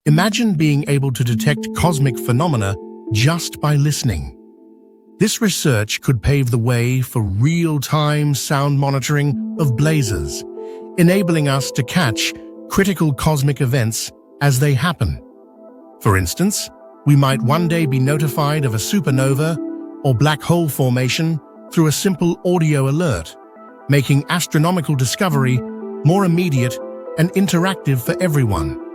Imagine being able to detect cosmic phenomena just by listening. This research could pave the way for real-time sound monitoring of blazars, enabling us to catch critical cosmic events as they happen. For instance, we might one day be notified of a supernova or black hole formation through a simple audio alert, making astronomical discovery more immediate and interactive for everyone.